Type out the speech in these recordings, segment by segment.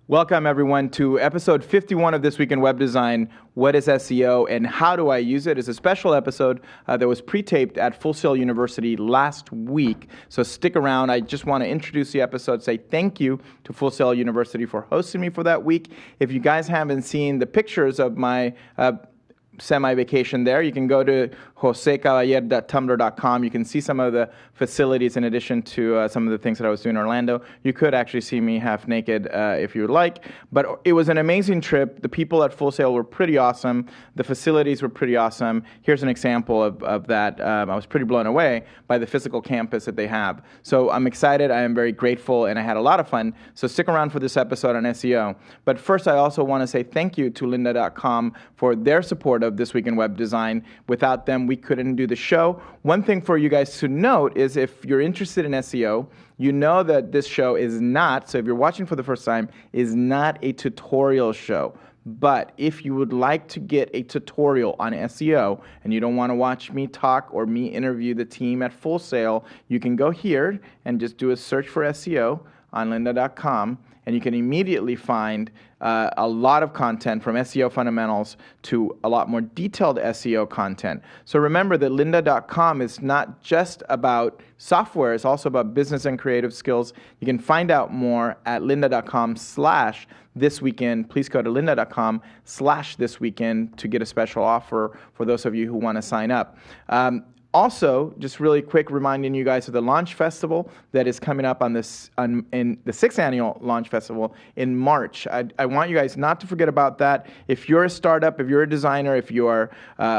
Welcome, everyone, to episode 51 of This Week in Web Design. What is SEO and how do I use it? It's a special episode that was pre-taped at Full Sail University last week. So stick around. I just want to introduce the episode, say thank you to Full Sail University for hosting me for that week. If you guys haven't seen the pictures of my semi-vacation there, you can go to josecaballero.tumblr.com. You can see some of the facilities in addition to some of the things that I was doing in Orlando. You could actually see me half naked if you would like. But it was an amazing trip. The people at Full Sail were pretty awesome. The facilities were pretty awesome. Here's an example of that. I was pretty blown away by the physical campus that they have. So I'm excited. I am very grateful, and I had a lot of fun. So stick around for this episode on SEO. But first, I also want to say thank you to lynda.com for their support of This Week in Web Design. Without them, we couldn't do the show. One thing for you guys to note is if you're interested in SEO, you know that this show is not, so if you're watching for the first time, is not a tutorial show. But if you would like to get a tutorial on SEO and you don't want to watch me talk or me interview the team at Full Sail, you can go here and just do a search for SEO on lynda.com, and you can immediately find a lot of content from SEO fundamentals to a lot more detailed SEO content. So remember that lynda.com is not just about software, it's also about business and creative skills. You can find out more at lynda.com/thisweekend. Please go to lynda.com/thisweekend to get a special offer for those of you who want to sign up. Also, just really quick reminding you guys of the Launch Festival that is coming up in the 6th annual Launch Festival in March. I want you guys not to forget about that. If you're a startup, if you're a designer, if you are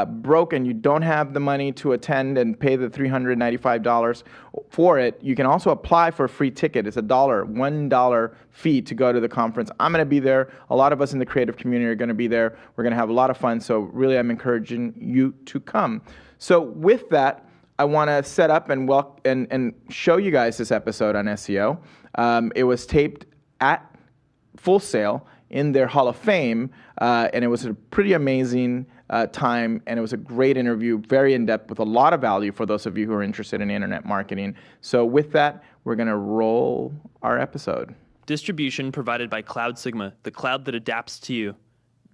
broke and you don't have the money to attend and pay the $395 for it, you can also apply for a free ticket. It's $1 fee to go to the conference. I'm going to be there. A lot of us in the creative community are going to be there. We're going to have a lot of fun, so really I'm encouraging you to come. So with that, I want to set up and show you guys this episode on SEO. It was taped at Full Sail in their Hall of Fame, and it was a pretty amazing time, and it was a great interview, very in-depth, with a lot of value for those of you who are interested in internet marketing. So with that, we're going to roll our episode. Distribution provided by Cloud Sigma, the cloud that adapts to you.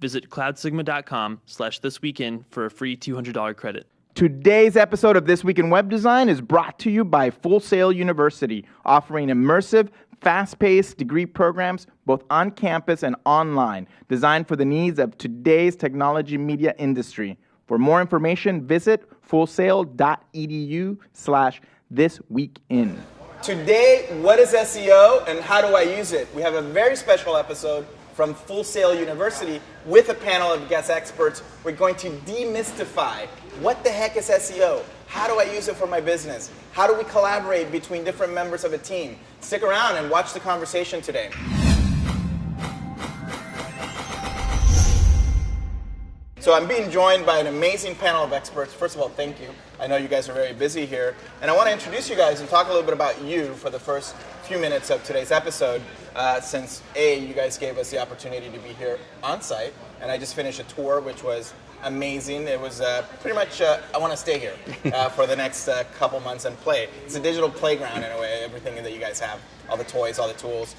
Visit cloudsigma.com/thisweekend for a free $200 credit. Today's episode of This Week in Web Design is brought to you by Full Sail University, offering immersive, fast-paced degree programs both on campus and online, designed for the needs of today's technology media industry. For more information, visit fullsail.edu/thisweekin. Today, what is SEO and how do I use it? We have a very special episode from Full Sail University with a panel of guest experts. We're going to demystify what the heck is SEO? How do I use it for my business? How do we collaborate between different members of a team? Stick around and watch the conversation today. So I'm being joined by an amazing panel of experts. First of all, thank you. I know you guys are very busy here. And I want to introduce you guys and talk a little bit about you for the first few minutes of today's episode, since you guys gave us the opportunity to be here on site. And I just finished a tour, which was amazing. It was pretty much, I want to stay here for the next couple months and play. It's a digital playground in a way, everything that you guys have, all the toys, all the tools.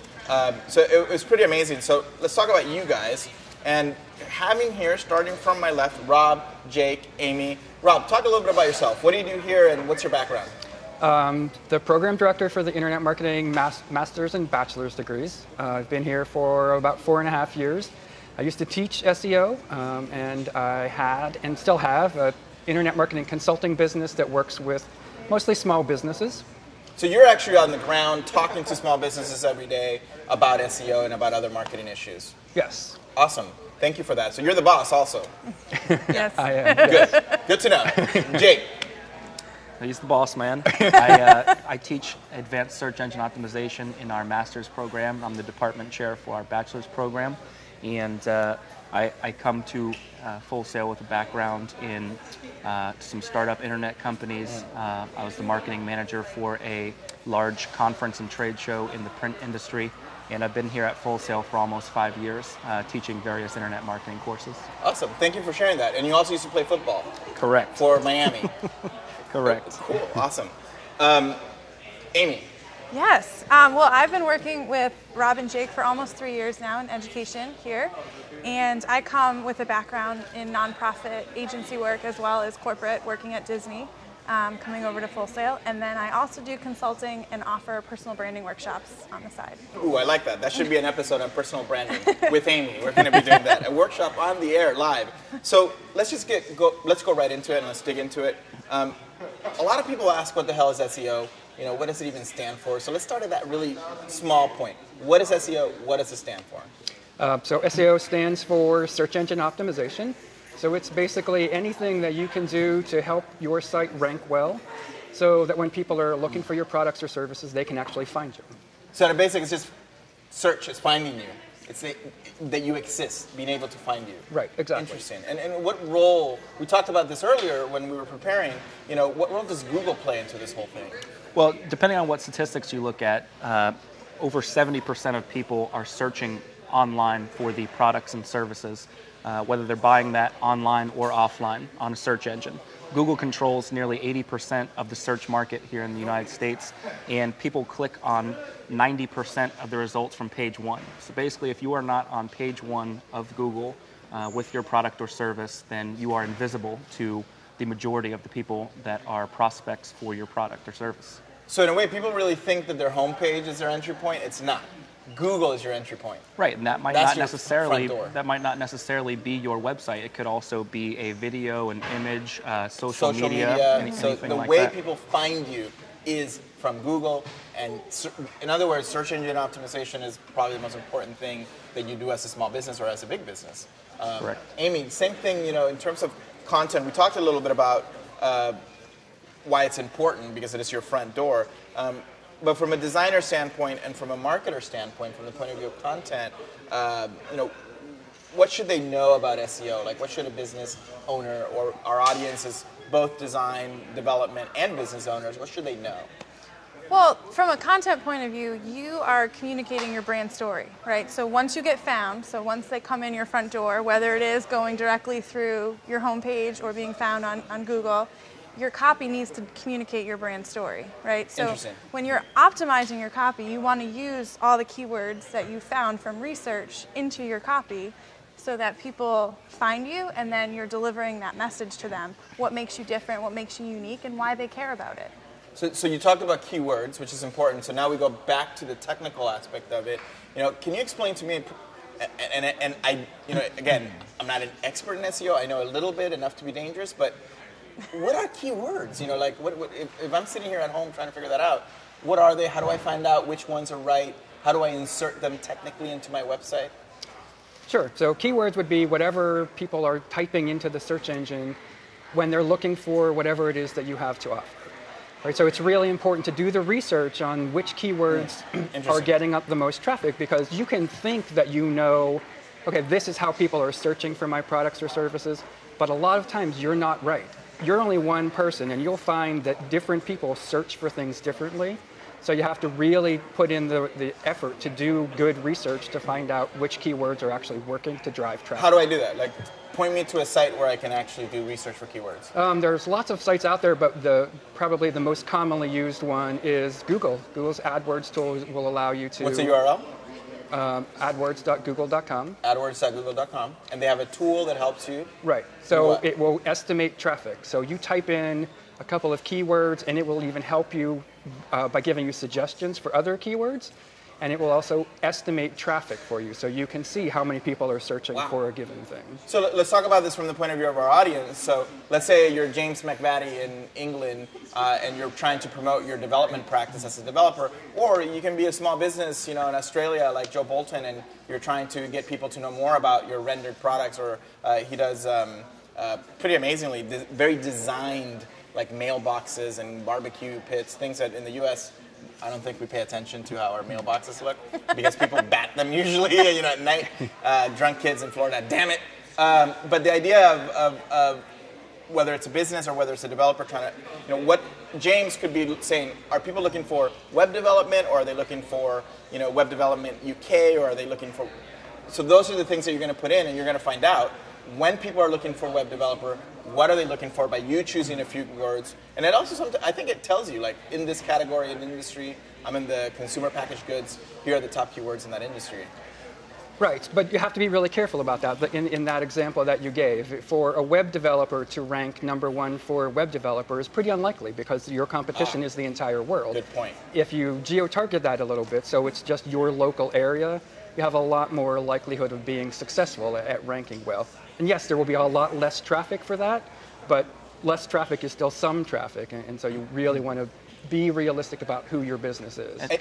So it was pretty amazing. So let's talk about you guys. And having here, starting from my left, Rob, Jake, Amy. Rob, talk a little bit about yourself. What do you do here and what's your background? The program director for the Internet Marketing Master's and Bachelor's degrees. I've been here for about 4.5 years. I used to teach SEO, and I had and still have an internet marketing consulting business that works with mostly small businesses. So you're actually on the ground talking to small businesses every day about SEO and about other marketing issues? Yes. Awesome. Thank you for that. So you're the boss also? Yes. I am. Good. Good to know. Jake? He's the boss man. I teach advanced search engine optimization in our master's program. I'm the department chair for our bachelor's program. And I come to Full Sail with a background in some startup internet companies. I was the marketing manager for a large conference and trade show in the print industry. And I've been here at Full Sail for almost 5 years, teaching various internet marketing courses. Awesome. Thank you for sharing that. And you also used to play football. Correct. For Miami. Correct. Cool. Awesome. Amy, Yes. Well, I've been working with Rob and Jake for almost 3 years now in education here. And I come with a background in nonprofit agency work as well as corporate, working at Disney, coming over to Full Sail. And then I also do consulting and offer personal branding workshops on the side. Ooh, I like that. That should be an episode on personal branding with Amy. We're going to be doing that. A workshop on the air, live. So let's just let's go right into it and let's dig into it. A lot of people ask, what the hell is SEO? What does it even stand for? So let's start at that really small point. What is SEO? What does it stand for? So SEO stands for search engine optimization. So it's basically anything that you can do to help your site rank well so that when people are looking for your products or services, they can actually find you. So the basic is just search, it's finding you. It's that you exist, being able to find you. Right, exactly. Interesting. And what role, we talked about this earlier when we were preparing, what role does Google play into this whole thing? Well, depending on what statistics you look at, over 70% of people are searching online for the products and services, whether they're buying that online or offline on a search engine. Google controls nearly 80% of the search market here in the United States, and people click on 90% of the results from page one. So basically, if you are not on page one of Google with your product or service, then you are invisible to the majority of the people that are prospects for your product or service. So in a way, people really think that their homepage is their entry point. It's not. Google is your entry point. Right, and that might That's not necessarily be your website. It could also be a video, an image, social media. So the like way that. people find you is from Google, and in other words, search engine optimization is probably the most important thing that you do as a small business or as a big business. Correct. Amy, same thing. In terms of content, we talked a little bit about why it's important because it is your front door. But from a designer standpoint and from a marketer standpoint, from the point of view of content, what should they know about SEO? Like, what should a business owner, or our audience is both design, development, and business owners, what should they know? Well, from a content point of view, you are communicating your brand story, right? So once you get found, so once they come in your front door, whether it is going directly through your homepage or being found on Google, your copy needs to communicate your brand story, right? So when you're optimizing your copy, you want to use all the keywords that you found from research into your copy so that people find you, and then you're delivering that message to them. What makes you different, what makes you unique, and why they care about it. So you talked about keywords, which is important. So now we go back to the technical aspect of it. Can you explain to me, and I, again, I'm not an expert in SEO. I know a little bit, enough to be dangerous, but what are keywords? If I'm sitting here at home trying to figure that out, what are they? How do I find out which ones are right? How do I insert them technically into my website? Sure. So keywords would be whatever people are typing into the search engine when they're looking for whatever it is that you have to offer. Right, so it's really important to do the research on which keywords are getting up the most traffic, because you can think that okay, this is how people are searching for my products or services, but a lot of times you're not right. You're only one person, and you'll find that different people search for things differently. So you have to really put in the effort to do good research to find out which keywords are actually working to drive traffic. How do I do that? Like, point me to a site where I can actually do research for keywords. There's lots of sites out there, but probably the most commonly used one is Google. Google's AdWords tool will allow you to... What's the URL? AdWords.google.com. AdWords.google.com. And they have a tool that helps you? Right. So it will estimate traffic. So you type in a couple of keywords, and it will even help you by giving you suggestions for other keywords. And it will also estimate traffic for you, so you can see how many people are searching for a given thing. So let's talk about this from the point of view of our audience. So let's say you're James McVaddy in England, and you're trying to promote your development practice as a developer. Or you can be a small business, in Australia, like Joe Bolton, and you're trying to get people to know more about your rendered products. Or he does pretty amazingly, very designed, like mailboxes and barbecue pits, things that in the U.S., I don't think we pay attention to how our mailboxes look because people bat them usually, at night. Drunk kids in Florida, damn it. But the idea of whether it's a business or whether it's a developer trying to, what James could be saying, are people looking for web development, or are they looking for, web development UK, or are they looking for, so those are the things that you're going to put in, and you're going to find out when people are looking for web developer, what are they looking for by you choosing a few words. And it also, I think it tells you, like, in this category, in industry, I'm in the consumer packaged goods. Here are the top keywords in that industry. Right, but you have to be really careful about that. In that example that you gave, for a web developer to rank #1 for web developer is pretty unlikely because your competition is the entire world. Good point. If you geo-target that a little bit, so it's just your local area, you have a lot more likelihood of being successful at ranking well. And yes, there will be a lot less traffic for that, but less traffic is still some traffic, and so you really want to be realistic about who your business is. And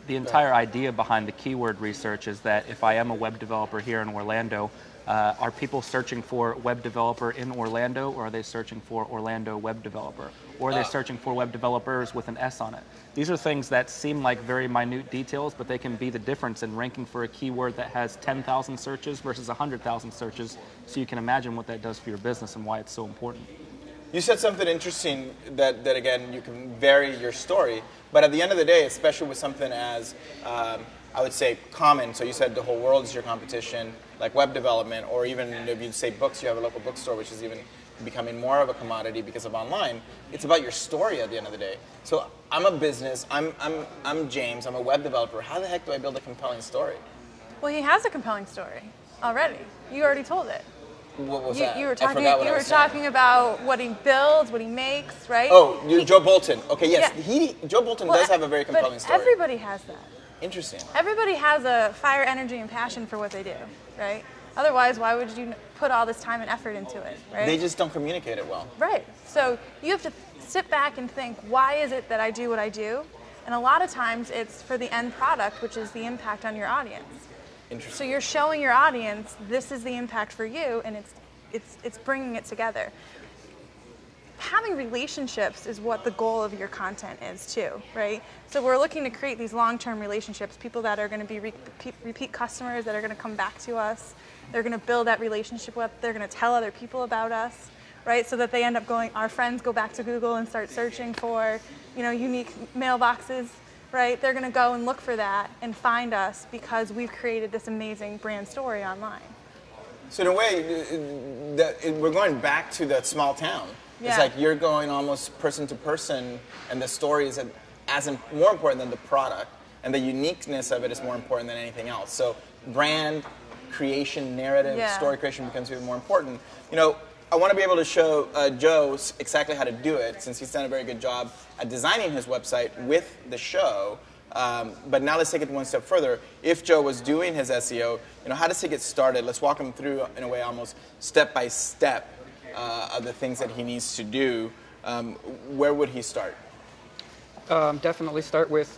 the entire idea behind the keyword research is that if I am a web developer here in Orlando, are people searching for web developer in Orlando, or are they searching for Orlando web developer? Or are they searching for web developers with an S on it? These are things that seem like very minute details, but they can be the difference in ranking for a keyword that has 10,000 searches versus 100,000 searches. So you can imagine what that does for your business and why it's so important. You said something interesting that again, you can vary your story, but at the end of the day, especially with something as, I would say, common, so you said the whole world is your competition, like web development, or even if you say books, you have a local bookstore, which is even becoming more of a commodity because of online. It's about your story at the end of the day. So I'm a business, I'm James, I'm a web developer. How the heck do I build a compelling story? Well, he has a compelling story already. You already told it. What was that? You were I forgot what I was saying. talking about what he builds, what he makes, right? Oh, Joe Bolton. Okay, yes. Yeah. Joe Bolton does have a very compelling story. Everybody has that. Interesting. Everybody has a fire, energy, and passion for what they do, right? Otherwise, why would you put all this time and effort into it, right? They just don't communicate it well. Right. So you have to sit back and think, why is it that I do what I do? And a lot of times it's for the end product, which is the impact on your audience. So you're showing your audience this is the impact for you, and it's bringing it together. Having relationships is what the goal of your content is too, right? So we're looking to create these long-term relationships, people that are going to be repeat customers that are going to come back to us. They're going to build that relationship with. They're going to tell other people about us, right? So that they end up going. Our friends go back to Google and start searching for, unique mailboxes. Right? They're going to go and look for that and find us because we've created this amazing brand story online. So in a way, we're going back to that small town. Yeah. It's like you're going almost person to person, and the story is more important than the product, and the uniqueness of it is more important than anything else. So brand creation, narrative, story creation becomes even more important. I want to be able to show Joe exactly how to do it, since he's done a very good job at designing his website with the show. But now let's take it one step further. If Joe was doing his SEO, how does he get started? Let's walk him through, in a way, almost step by step of the things that he needs to do. Where would he start? Definitely start with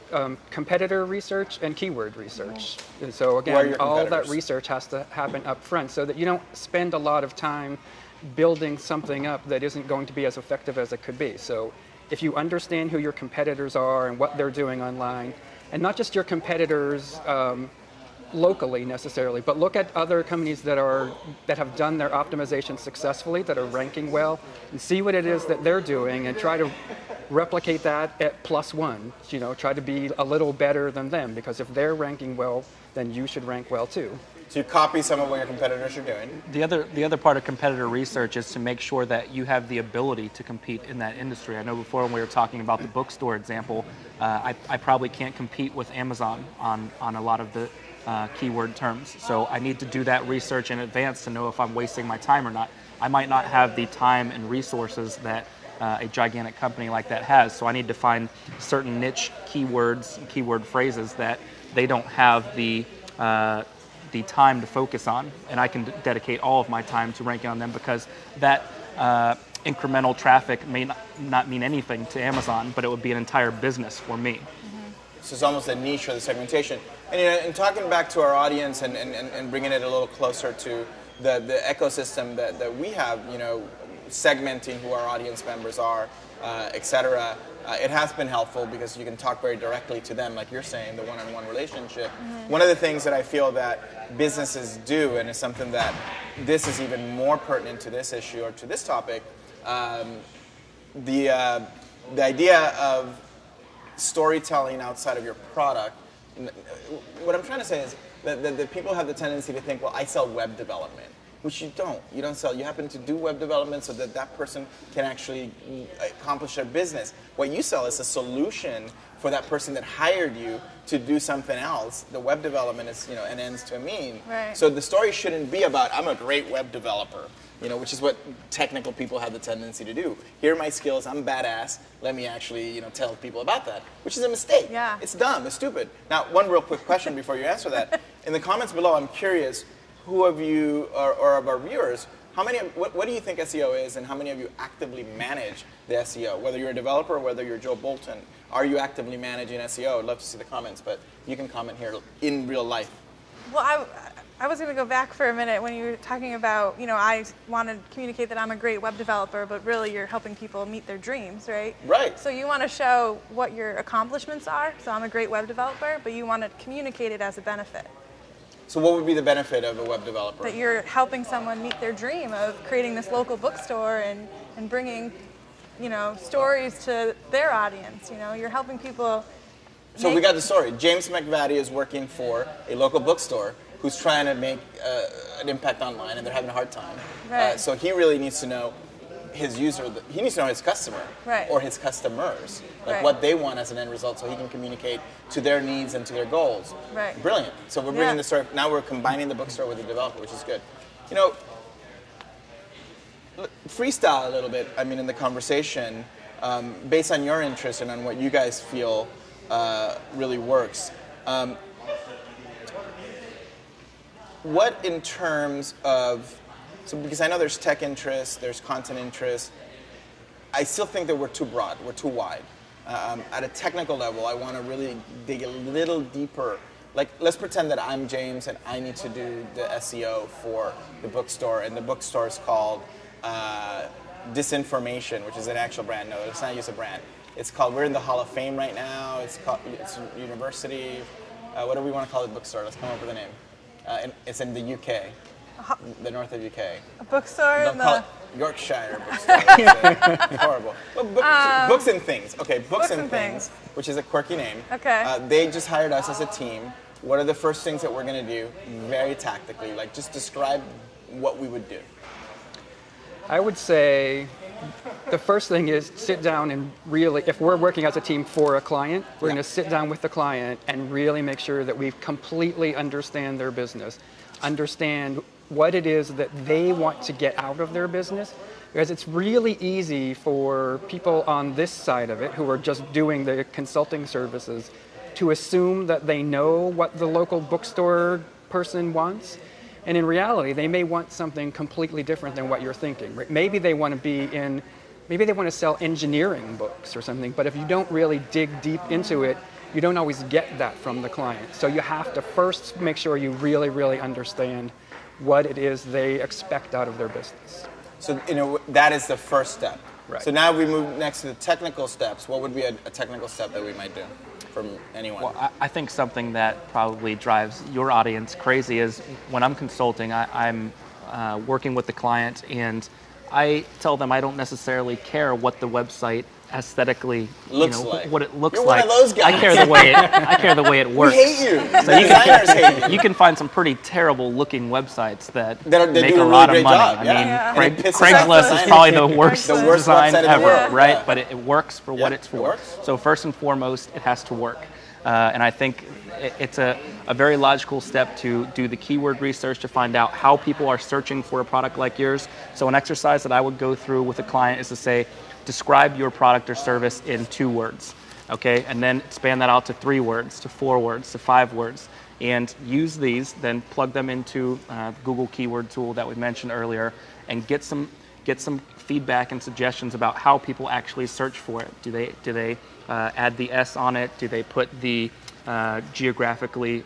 competitor research and keyword research. And so again, all that research has to happen up front so that you don't spend a lot of time building something up that isn't going to be as effective as it could be. So if you understand who your competitors are and what they're doing online, and not just your competitors locally necessarily, but look at other companies that have done their optimization successfully, that are ranking well, and see what it is that they're doing and try to replicate that at +1. Try to be a little better than them, because if they're ranking well, then you should rank well too. So you copy some of what your competitors are doing. The other part of competitor research is to make sure that you have the ability to compete in that industry. I know before when we were talking about the bookstore example, I probably can't compete with Amazon on a lot of the keyword terms. So I need to do that research in advance to know if I'm wasting my time or not. I might not have the time and resources that a gigantic company like that has. So I need to find certain niche keywords and keyword phrases that they don't have the time to focus on, and I can dedicate all of my time to ranking on them, because that incremental traffic may not mean anything to Amazon, but it would be an entire business for me. So it's almost a niche or the segmentation. And and talking back to our audience and bringing it a little closer to the ecosystem that we have, segmenting who our audience members are, etc. It has been helpful because you can talk very directly to them, like you're saying, the one-on-one relationship. Mm-hmm. One of the things that I feel that businesses do, and it's something that this is even more pertinent to this issue or to this topic, the idea of storytelling outside of your product. What I'm trying to say is that people have the tendency to think, well, I sell web development. which you don't. You don't sell. You happen to do web development so that that person can actually accomplish their business. What you sell is a solution for that person that hired you to do something else. The web development is, an ends to a mean. Right. So the story shouldn't be about, I'm a great web developer, which is what technical people have the tendency to do. Here are my skills, I'm badass, let me actually, tell people about that, which is a mistake. Yeah. It's dumb, it's stupid. Now, one real quick question before you answer that. In the comments below, I'm curious, who of you, or of our viewers, what do you think SEO is, and how many of you actively manage the SEO? Whether you're a developer or whether you're Joe Bolton, are you actively managing SEO? I'd love to see the comments, but you can comment here in real life. Well, I was going to go back for a minute when you were talking about, I want to communicate that I'm a great web developer, but really you're helping people meet their dreams, right? Right. So you want to show what your accomplishments are. So I'm a great web developer, but you want to communicate it as a benefit. So what would be the benefit of a web developer? That you're helping someone meet their dream of creating this local bookstore and bringing, stories to their audience. You're helping people. So we got the story. James McVady is working for a local bookstore who's trying to make an impact online, and they're having a hard time. Right. So he really needs to know his user. He needs to know his customer, right, or his customers, like right, what they want as an end result, so he can communicate to their needs and to their goals. Right. Brilliant. So we're bringing the story. Now we're combining the bookstore with the developer, which is good. Freestyle a little bit. I mean, in the conversation, based on your interest and on what you guys feel really works. What in terms of, because I know there's tech interest, there's content interest, I still think that we're too broad, we're too wide. At a technical level, I want to really dig a little deeper. Like, let's pretend that I'm James and I need to do the SEO for the bookstore, and the bookstore is called Disinformation, which is an actual brand. No, let's not use a brand. It's called, we're in the Hall of Fame right now, it's University, what do we want to call the bookstore? Let's come up with a name. And it's in the UK, the north of UK. A bookstore Don't in call the... it Yorkshire bookstore. It's horrible. Well, Books and Things. Okay, Books and Things, which is a quirky name. Okay. They just hired us as a team. What are the first things that we're going to do, very tactically? Like, just describe what we would do. I would say the first thing is sit down and really, if we're working as a team for a client, we're going to sit down with the client and really make sure that we completely understand their business, understand what it is that they want to get out of their business, because it's really easy for people on this side of it who are just doing the consulting services to assume that they know what the local bookstore person wants. And in reality, they may want something completely different than what you're thinking. Right? Maybe they want to sell engineering books or something, but if you don't really dig deep into it, you don't always get that from the client. So you have to first make sure you really, really understand what it is they expect out of their business. So, that is the first step. Right. So now we move next to the technical steps. What would be a technical step that we might do from anyone? Well, I think something that probably drives your audience crazy is when I'm consulting, I'm working with the client, and I tell them I don't necessarily care what the website aesthetically looks like. What it looks You're like. one of those guys. I care the way it works. We hate you. So designers hate you. You can find some pretty terrible looking websites that They make do a a lot really of great money. job, I yeah. mean, And it pisses Craigslist off is probably the worst design website in the ever, world. right? Yeah. But it works for what it's for. It works. So first and foremost, it has to work. And I think it's a very logical step to do the keyword research to find out how people are searching for a product like yours. So an exercise that I would go through with a client is to say, describe your product or service in 2 words, okay? And then expand that out to 3 words, to 4 words, to 5 words. And use these, then plug them into Google keyword tool that we mentioned earlier, and get some feedback and suggestions about how people actually search for it. Do they add the S on it? Do they put the geographically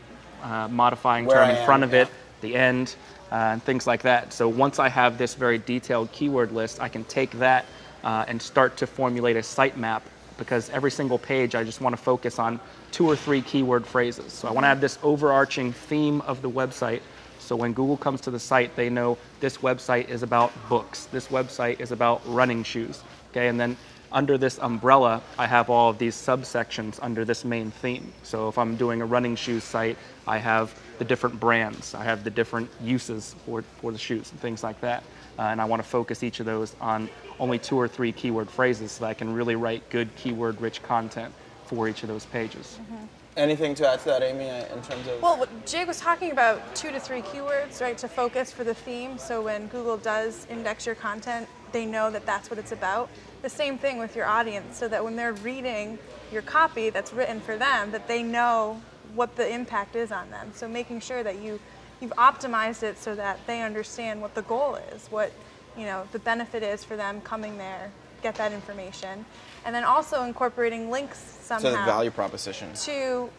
modifying Where term I in am, front of it, the end, and things like that? So once I have this very detailed keyword list, I can take that and start to formulate a sitemap, because every single page I just want to focus on 2 or 3 keyword phrases. So I want to have this overarching theme of the website, so when Google comes to the site, they know this website is about books, this website is about running shoes, okay? And then under this umbrella, I have all of these subsections under this main theme. So if I'm doing a running shoes site, I have the different brands, I have the different uses for the shoes and things like that. And I want to focus each of those on only 2 or 3 keyword phrases so that I can really write good keyword-rich content for each of those pages. Anything to add to that, Amy, in terms of? Well, what Jake was talking about 2 to 3 keywords, right, to focus for the theme. So when Google does index your content, they know that that's what it's about. The same thing with your audience, so that when they're reading your copy that's written for them, that they know what the impact is on them. So making sure that you've optimized it so that they understand what the goal is, what the benefit is for them coming there, get that information, and then also incorporating links somehow. So the value proposition. To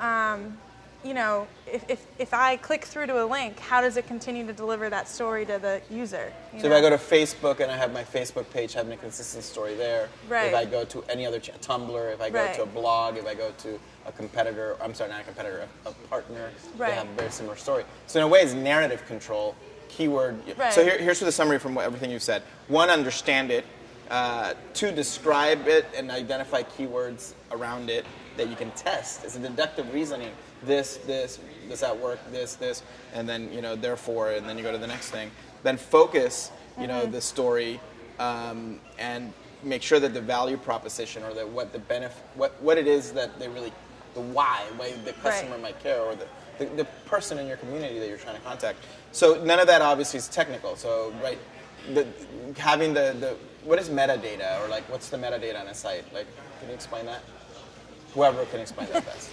if I click through to a link, how does it continue to deliver that story to the user? So if I go to Facebook and I have my Facebook page having a consistent story there, right. If I go to any other Tumblr, if I go to a blog, if I go to a competitor, I'm sorry, not a competitor, a partner, they have a very similar story. So in a way, it's narrative control, keyword. Right. So here's the summary from everything you've said. 1, understand it. 2, describe it and identify keywords around it that you can test. It's a deductive reasoning. This at work, this, and then therefore, and then you go to the next thing. Then focus, the story, and make sure that the value proposition or what the benefit, what it is that they really, the why the customer might care, or the person in your community that you're trying to contact. So none of that obviously is technical. So having the what is metadata, or like what's the metadata on a site? Like, can you explain that? Whoever can explain that best.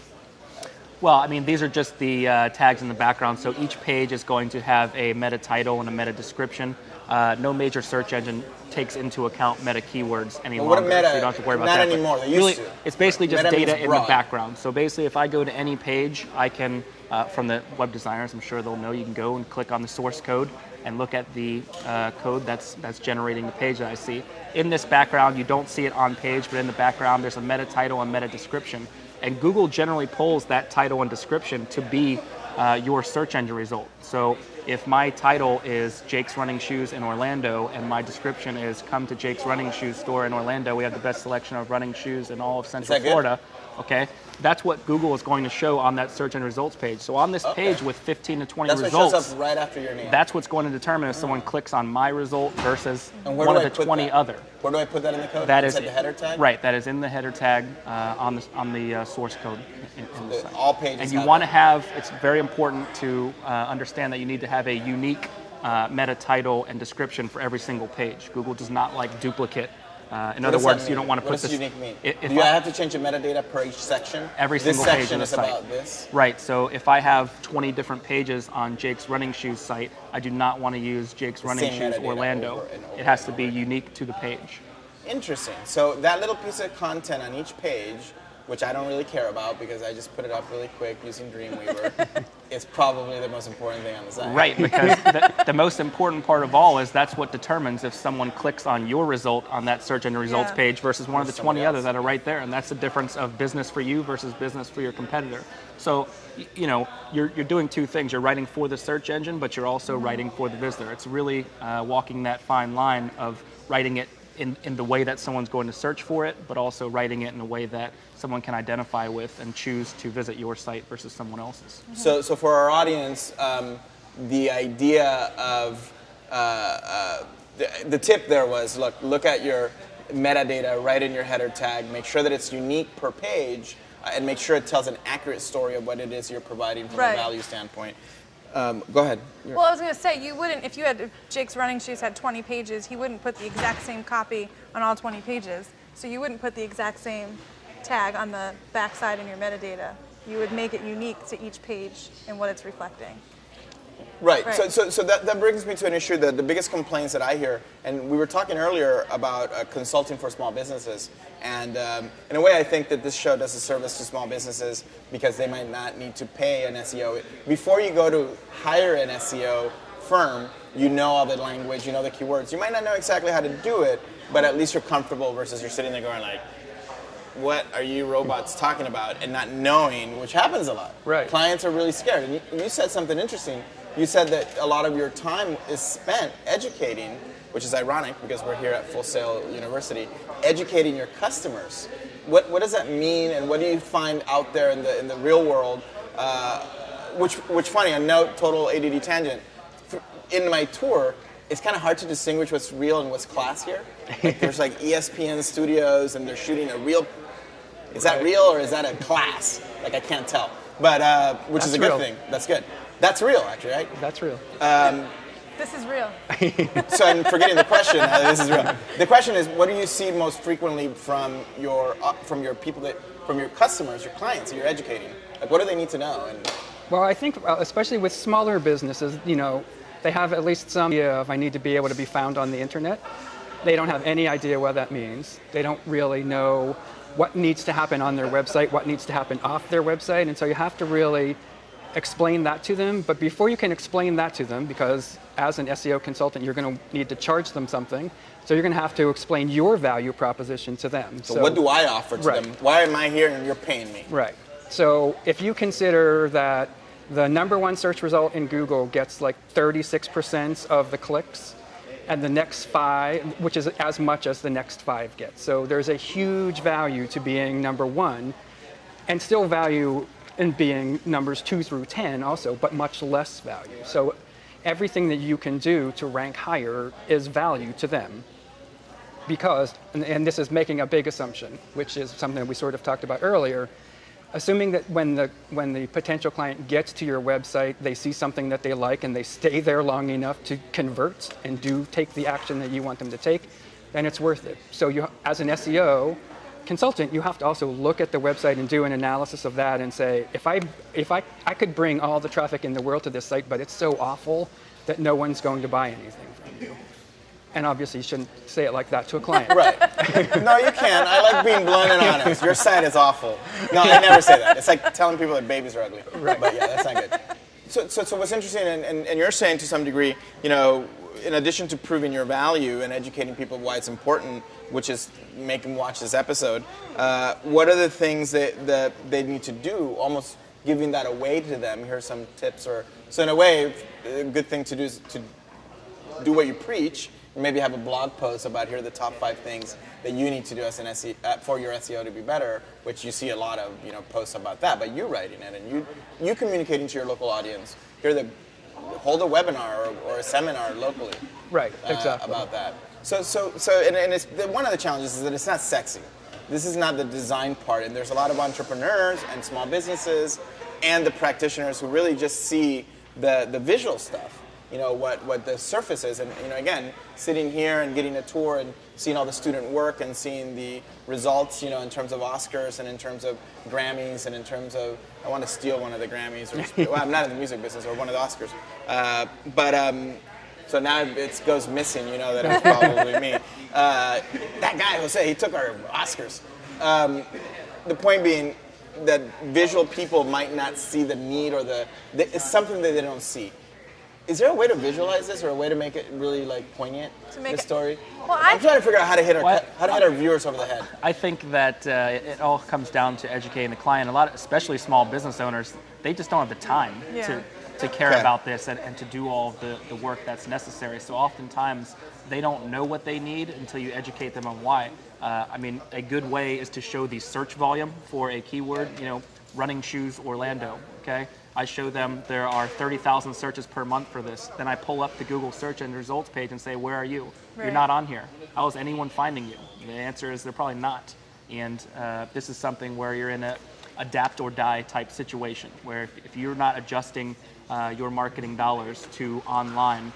Well, I mean, these are just the tags in the background. So each page is going to have a meta title and a meta description. No major search engine takes into account meta keywords any longer. What a meta? So you don't have to worry about not that. Anymore. They used to. It's basically just Meta data means in the broad. background. So basically, if I go to any page, I can, from the web designers, I'm sure they'll know, you can go and click on the source code and look at the code that's generating the page that I see. In this background, you don't see it on page, but in the background, there's a meta title and meta description. And Google generally pulls that title and description to be your search engine result. So if my title is Jake's Running Shoes in Orlando and my description is come to Jake's Running Shoes store in Orlando, we have the best selection of running shoes in all of Central Florida. Okay, that's what Google is going to show on that search engine results page. So on this page with 15 to 20 results, that's what shows up right after your name. That's what's going to determine if someone clicks on my result versus one of the 20 other. Where do I put that in the code? That is the header tag? Right, that is in the header tag on the source code. In the site. All pages. And you want to have, it's very important to understand that you need to have a unique meta title and description for every single page. Google does not like duplicate. In other words, you don't want to put this. What does unique mean? If Do you have to change the metadata per each section? Every single page section of the is site. about this? Right, so if I have 20 different pages on Jake's Running Shoes site, I do not want to use Jake's Running Shoes Orlando. Over and over it has to be unique to the page. Interesting. So that little piece of content on each page, which I don't really care about because I just put it up really quick using Dreamweaver, is probably the most important thing on the site. Right, because the most important part of all is that's what determines if someone clicks on your result on that search engine results page versus one of the 20 others that are right there. And that's the difference of business for you versus business for your competitor. So, you're doing 2 things. You're writing for the search engine, but you're also writing for the visitor. It's really walking that fine line of writing it in the way that someone's going to search for it, but also writing it in a way that someone can identify with and choose to visit your site versus someone else's. So for our audience, the idea of the tip there was look at your metadata, write in your header tag, make sure that it's unique per page, and make sure it tells an accurate story of what it is you're providing from a value standpoint. Go ahead. Well, I was going to say, you wouldn't, if Jake's Running Shoes had 20 pages, he wouldn't put the exact same copy on all 20 pages. So you wouldn't put the exact same tag on the backside in your metadata. You would make it unique to each page and what it's reflecting. Right. So that brings me to an issue that the biggest complaints that I hear, and we were talking earlier about consulting for small businesses, and in a way I think that this show does a service to small businesses because they might not need to pay an SEO. Before you go to hire an SEO firm, you know all the language, you know the keywords. You might not know exactly how to do it, but at least you're comfortable versus you're sitting there going like, what are you robots talking about, and not knowing, which happens a lot. Right. Clients are really scared. And you said something interesting. you said that a lot of your time is spent educating, which is ironic because we're here at Full Sail University, educating your customers. What does that mean, and what do you find out there in the real world? Which funny, a note, total ADD tangent. In my tour, it's kind of hard to distinguish what's real and what's class here. Like, there's like ESPN studios, and they're shooting a real. Is that real or is that a class? Like, I can't tell. But which is a good thing. That's good. That's real, actually, right? That's real. This is real. So I'm forgetting the question. This is real. The question is, what do you see most frequently from your people from your customers, your clients that you're educating? Like, what do they need to know? And Well, I think especially with smaller businesses, they have at least some idea of I need to be able to be found on the internet. They don't have any idea what that means. They don't really know what needs to happen on their website, what needs to happen off their website, and so you have to really explain that to them. But before you can explain that to them, because as an SEO consultant, you're going to need to charge them something, so you're going to have to explain your value proposition to them. So what do I offer to them? Why am I here and you're paying me? Right. So if you consider that the #1 search result in Google gets like 36% of the clicks, and the next 5, which is as much as the next 5 gets. So there's a huge value to being #1, and still value in being numbers 2 through 10 also, but much less value. So everything that you can do to rank higher is value to them. Because, and this is making a big assumption, which is something that we sort of talked about earlier, assuming that when the potential client gets to your website, they see something that they like and they stay there long enough to convert and take the action that you want them to take, then it's worth it. So you, as an SEO consultant, you have to also look at the website and do an analysis of that and say, if I could bring all the traffic in the world to this site, but it's so awful that no one's going to buy anything from you. And obviously, you shouldn't say it like that to a client. Right. No, you can. I like being blunt and honest. Your site is awful. No, I never say that. It's like telling people that babies are ugly. Right. But yeah, that's not good. So what's interesting, and you're saying to some degree, in addition to proving your value and educating people why it's important, which is make them watch this episode, what are the things that they need to do, almost giving that away to them? Here's some tips. So in a way, a good thing to do is to do what you preach. Maybe have a blog post about here are the top 5 things that you need to do as an SEO for your SEO to be better, which you see a lot of posts about that. But you're writing it and you communicating to your local audience. Hold a webinar or a seminar locally. Right. Exactly. About that. So and it's one of the challenges is that it's not sexy. This is not the design part, and there's a lot of entrepreneurs and small businesses and the practitioners who really just see the visual stuff. What the surface is, and again, sitting here and getting a tour and seeing all the student work and seeing the results, in terms of Oscars and in terms of Grammys and in terms of, I want to steal one of the Grammys, well, I'm not in the music business, or one of the Oscars, so now it goes missing, that it was probably me. That guy Jose, he took our Oscars. The point being that visual people might not see the need or it's something that they don't see. Is there a way to visualize this, or a way to make it really poignant? This story. Well, I'm trying to figure out how to hit our viewers over the head. I think that it all comes down to educating the client. Especially small business owners, they just don't have the time to care about this and to do all the work that's necessary. So oftentimes they don't know what they need until you educate them on why. A good way is to show the search volume for a keyword. Running shoes Orlando. Okay. I show them there are 30,000 searches per month for this. Then I pull up the Google search and results page and say, where are you? Right. You're not on here. How is anyone finding you? The answer is they're probably not. And this is something where you're in a adapt or die type situation, where if you're not adjusting your marketing dollars to online,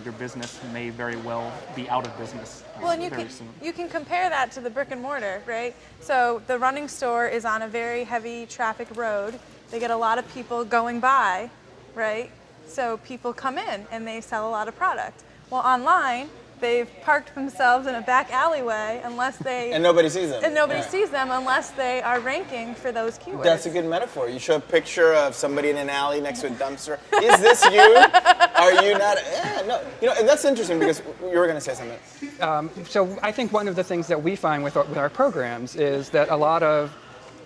your business may very well be out of business very soon. You can compare that to the brick and mortar, right? So the running store is on a very heavy traffic road. They get a lot of people going by, right? So people come in and they sell a lot of product. Well, online, they've parked themselves in a back alleyway unless they... And nobody sees them. And nobody sees them unless they are ranking for those keywords. That's a good metaphor. You show a picture of somebody in an alley next to a dumpster. Is this you? Are you not? No. And that's interesting because you were going to say something. So I think one of the things that we find with our programs is that a lot of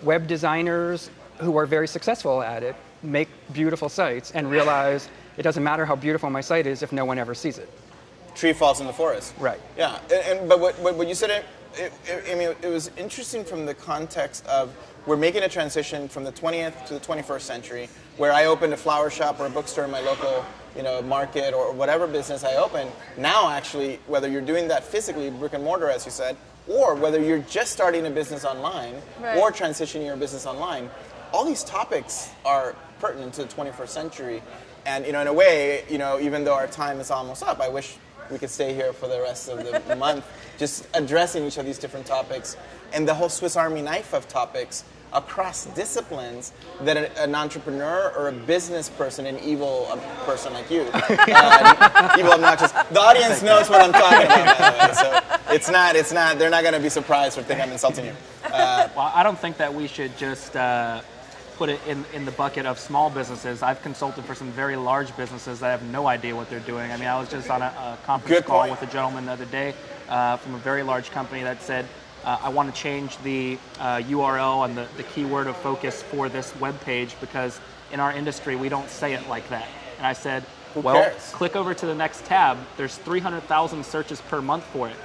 web designers who are very successful at it make beautiful sites and realize it doesn't matter how beautiful my site is if no one ever sees it. Tree falls in the forest. Right. Yeah, but what you said, I mean, it was interesting from the context of we're making a transition from the 20th to the 21st century, where I opened a flower shop or a bookstore in my local, market or whatever business I open. Now, actually, whether you're doing that physically, brick and mortar, as you said, or whether you're just starting a business online or transitioning your business online, all these topics are pertinent to the 21st century. And in a way, even though our time is almost up, I wish we could stay here for the rest of the month, just addressing each of these different topics and the whole Swiss Army knife of topics across disciplines that an entrepreneur or a business person, an evil person like you, evil obnoxious, the audience knows what I'm talking about, by the way, so it's not, they're not going to be surprised or think I'm insulting you. Well, I don't think that we should just put it in the bucket of small businesses. I've consulted for some very large businesses that have no idea what they're doing. I mean, I was just on a conference call with a gentleman the other day from a very large company that said, I want to change the URL and the keyword of focus for this web page because in our industry we don't say it like that. And I said, well, click over to the next tab. There's 300,000 searches per month for it.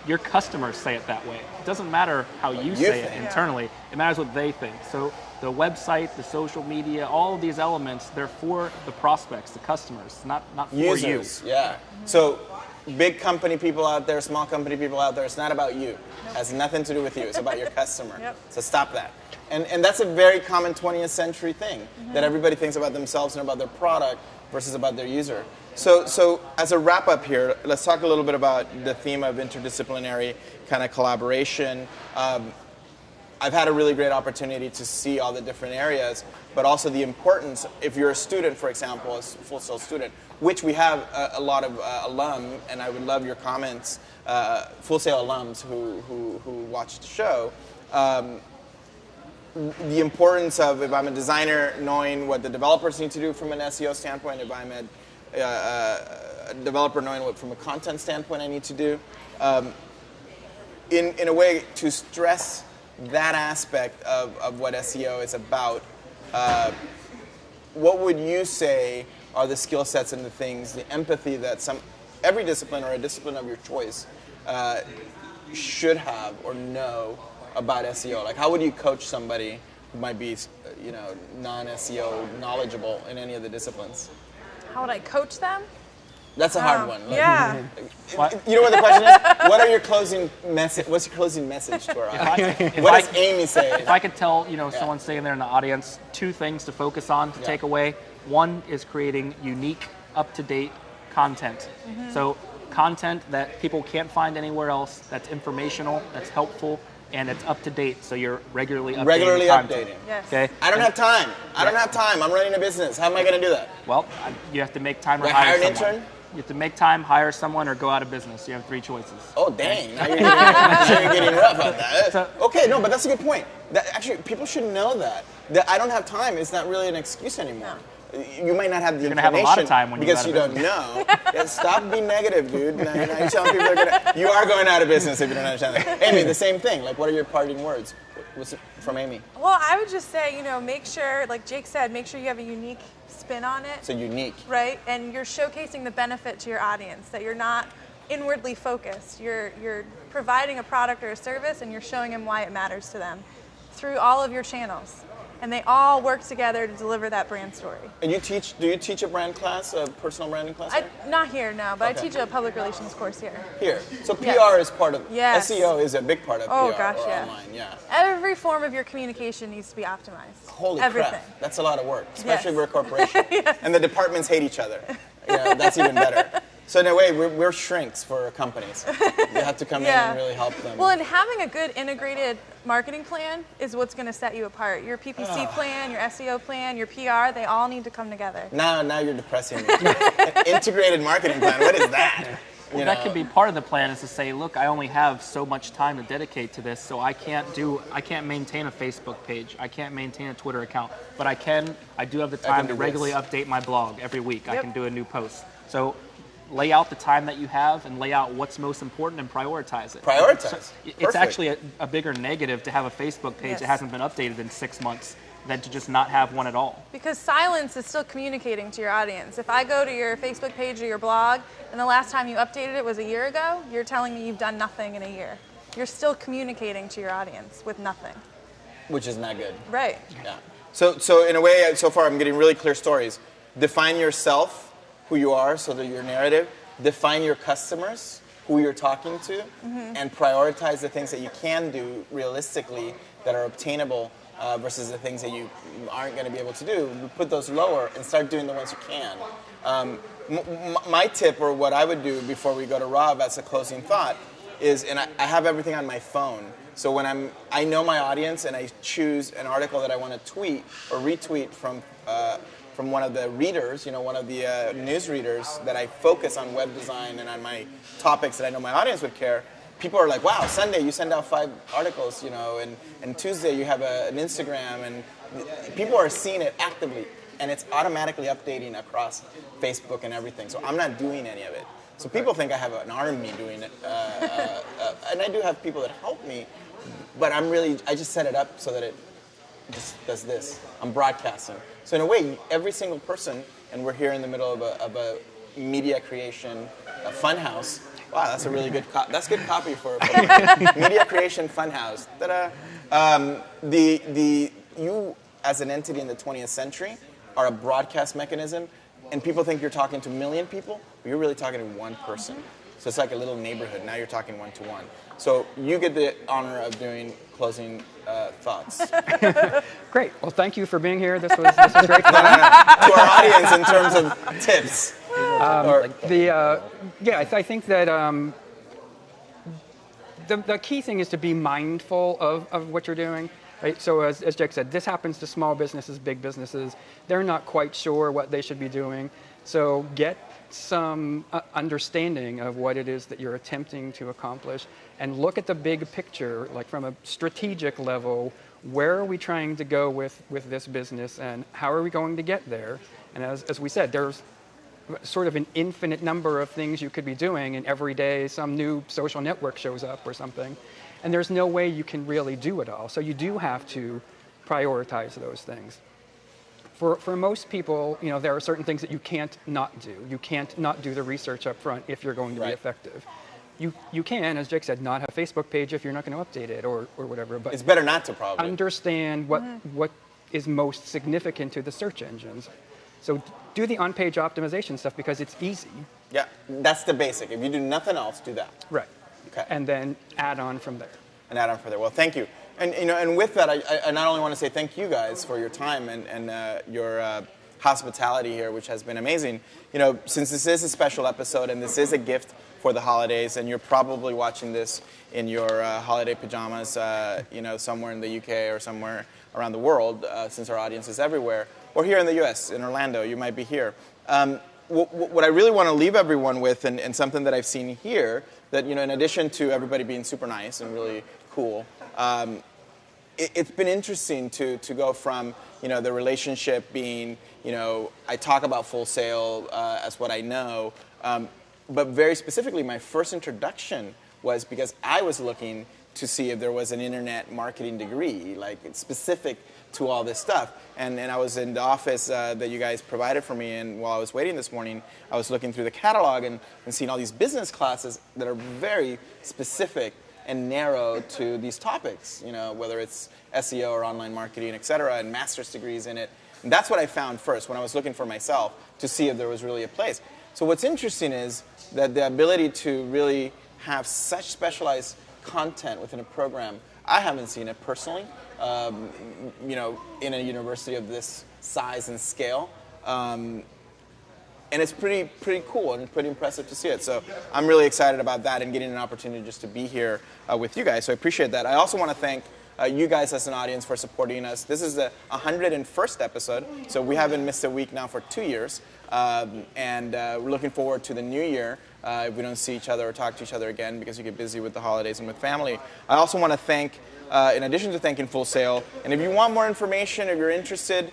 Your customers say it that way. It doesn't matter how you say it internally. It matters what they think. So the website, the social media, all of these elements, they're for the prospects, the customers, not for users, you. Yeah. So big company people out there, small company people out there, it's not about you. It has nothing to do with you. It's about your customer. So stop that. And that's a very common 20th century thing, that everybody thinks about themselves and about their product versus about their user. So as a wrap up here, let's talk a little bit about the theme of interdisciplinary kind of collaboration. I've had a really great opportunity to see all the different areas, but also the importance, if you're a student, for example, a Full Sail student, which we have a lot of alum, and I would love your comments, Full Sail alums who watch the show, the importance of, if I'm a designer, knowing what the developers need to do from an SEO standpoint, if I'm a developer, knowing what from a content standpoint I need to do, in a way to stress that aspect of what SEO is about. What would you say are the skill sets and the things, the empathy that every discipline or a discipline of your choice should have or know about SEO? Like, how would you coach somebody who might be, non-SEO knowledgeable in any of the disciplines? How would I coach them? That's a hard one. Yeah. You know what the question is? What are your closing message? What's your closing message to our audience? What does Amy say? If I could tell, someone sitting there in the audience, 2 things to focus on, to take away. One is creating unique, up-to-date content. So content that people can't find anywhere else, that's informational, that's helpful, and it's up to date, so you're regularly updating. Yes. Okay. I don't have time. I'm running a business. How am I going to do that? Well, you have to make time or hire an someone. intern? You have to make time, hire someone, or go out of business. You have 3 choices. Oh, dang. Now you're getting rough on that. Okay, no, but that's a good point. Actually, people should know that. That I don't have time is not really an excuse anymore. You might not have the information. You're going to have a lot of time when because you don't know. Stop being negative, dude. Now you're telling people you are going out of business if you don't understand that. Amy, the same thing. Like, what are your parting words? What's it from Amy? Well, I would just say, make sure, like Jake said, make sure you have a unique spin on it. So unique. Right? And you're showcasing the benefit to your audience, that you're not inwardly focused. You're providing a product or a service, and you're showing them why it matters to them through all of your channels. And they all work together to deliver that brand story. And do you teach a brand class, a personal branding class? Not here, no, but I teach a public relations course here. Here. So PR is part of, Yes. SEO is a big part of PR online, Every form of your communication needs to be optimized. Holy Everything. crap, that's a lot of work, especially if we're a corporation. Yes. And the departments hate each other. That's even better. So in a way, we're shrinks for companies. You have to come in and really help them. Well, and having a good integrated marketing plan is what's going to set you apart. Your PPC plan, your SEO plan, your PR, they all need to come together. Now you're depressing me. Integrated marketing plan, what is that? Well, that could be part of the plan, is to say, look, I only have so much time to dedicate to this, so I can't maintain a Facebook page, I can't maintain a Twitter account, but I do have the time to regularly update my blog every week. I can do a new post. So lay out the time that you have and lay out what's most important and prioritize it. Prioritize. So it's actually a bigger negative to have a Facebook page that hasn't been updated in 6 months than to just not have one at all. Because silence is still communicating to your audience. If I go to your Facebook page or your blog, and the last time you updated it was a year ago, you're telling me you've done nothing in a year. You're still communicating to your audience with nothing. Which is not good. Right. Yeah. So in a way, so far I'm getting really clear stories. Define yourself, who you are, so that your narrative. Define your customers, who you're talking to, and prioritize the things that you can do realistically that are obtainable versus the things that you aren't going to be able to do. You put those lower and start doing the ones you can. My tip, or what I would do before we go to Rob as a closing thought, is, and I have everything on my phone. So when I know my audience and I choose an article that I want to tweet or retweet from one of the readers, one of the news readers that I focus on web design and on my topics that I know my audience would care. People are like, wow, Sunday you send out 5 articles, and Tuesday you have an Instagram, and people are seeing it actively, and it's automatically updating across Facebook and everything. So I'm not doing any of it. So people think I have an army doing it, and I do have people that help me, but I just set it up so that it just does this. I'm broadcasting. So in a way, every single person, and we're here in the middle of a media creation funhouse. Wow, that's a really good that's good copy for media creation funhouse. Ta-da! You as an entity in the 20th century are a broadcast mechanism, and people think you're talking to a million people, but you're really talking to one person. So it's like a little neighborhood. Now you're talking one-to-one. So you get the honor of doing closing thoughts. Great. Well, thank you for being here. This was great fun. To our audience in terms of tips. I think that the key thing is to be mindful of what you're doing. Right? So as Jake said, this happens to small businesses, big businesses. They're not quite sure what they should be doing. So get some understanding of what it is that you're attempting to accomplish, and look at the big picture, like from a strategic level. Where are we trying to go with this business, and how are we going to get there? And as we said, there's sort of an infinite number of things you could be doing, and every day some new social network shows up or something. And there's no way you can really do it all. So you do have to prioritize those things. For most people, there are certain things that you can't not do. You can't not do the research up front if you're going to be effective. You can, as Jake said, not have a Facebook page if you're not going to update it or whatever. But it's better not to, probably. Understand what is most significant to the search engines. So do the on-page optimization stuff because it's easy. Yeah, that's the basic. If you do nothing else, do that. Right. Okay. And then add on from there. Well, thank you. And with that, I not only want to say thank you guys for your time and your hospitality here, which has been amazing. Since this is a special episode and this is a gift for the holidays, and you're probably watching this in your holiday pajamas, somewhere in the UK or somewhere around the world, since our audience is everywhere, or here in the US, in Orlando, you might be here. What I really want to leave everyone with, and something that I've seen here, that in addition to everybody being super nice and really cool, it's been interesting to go from the relationship being I talk about Full Sail as what I know, but very specifically my first introduction was because I was looking to see if there was an internet marketing degree, like specific to all this stuff. And I was in the office that you guys provided for me, and while I was waiting this morning, I was looking through the catalog and seeing all these business classes that are very specific and narrow to these topics, whether it's SEO or online marketing, et cetera, and master's degrees in it. And that's what I found first when I was looking for myself to see if there was really a place. So what's interesting is that the ability to really have such specialized content within a program, I haven't seen it personally, in a university of this size and scale. And it's pretty cool and pretty impressive to see it. So I'm really excited about that and getting an opportunity just to be here with you guys. So I appreciate that. I also want to thank you guys as an audience for supporting us. This is the 101st episode, so we haven't missed a week now for 2 years. And we're looking forward to the new year if we don't see each other or talk to each other again because you get busy with the holidays and with family. I also want to thank, in addition to thanking Full Sail, and if you want more information, if you're interested,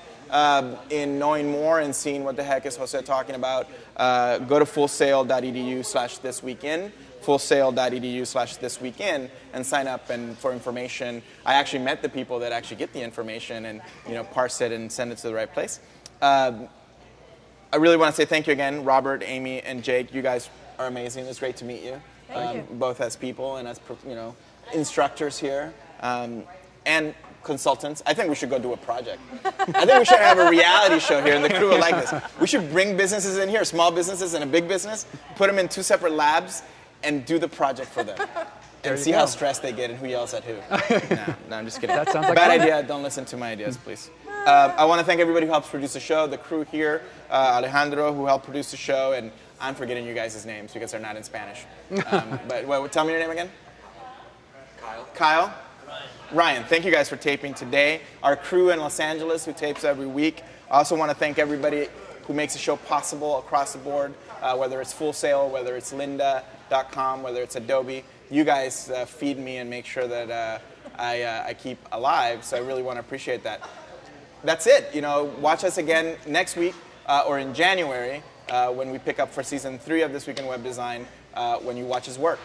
in knowing more and seeing what the heck is Jose talking about, go to fullsail.edu/thisweekin, fullsail.edu/thisweekin, and sign up for information. I actually met the people that actually get the information and parse it and send it to the right place. I really want to say thank you again, Robert, Amy, and Jake. You guys are amazing. It was great to meet you. Thank you. Both as people and as instructors here, and consultants. I think we should go do a project. I think we should have a reality show here, and the crew will like this. We should bring businesses in here, small businesses and a big business, put them in 2 separate labs, and do the project for them. And see how stressed they get and who yells at who. No, I'm just kidding. That sounds like bad fun. idea. Don't listen to my ideas, please. I want to thank everybody who helps produce the show, the crew here, Alejandro, who helped produce the show, and I'm forgetting you guys' names because they're not in Spanish. But tell me your name again. Kyle? Ryan, thank you guys for taping today. Our crew in Los Angeles who tapes every week. I also want to thank everybody who makes the show possible across the board, whether it's Full Sail, whether it's lynda.com, whether it's Adobe. You guys feed me and make sure that I keep alive, so I really want to appreciate that. That's it. Watch us again next week or in January when we pick up for season 3 of This Week in Web Design when you watch his work.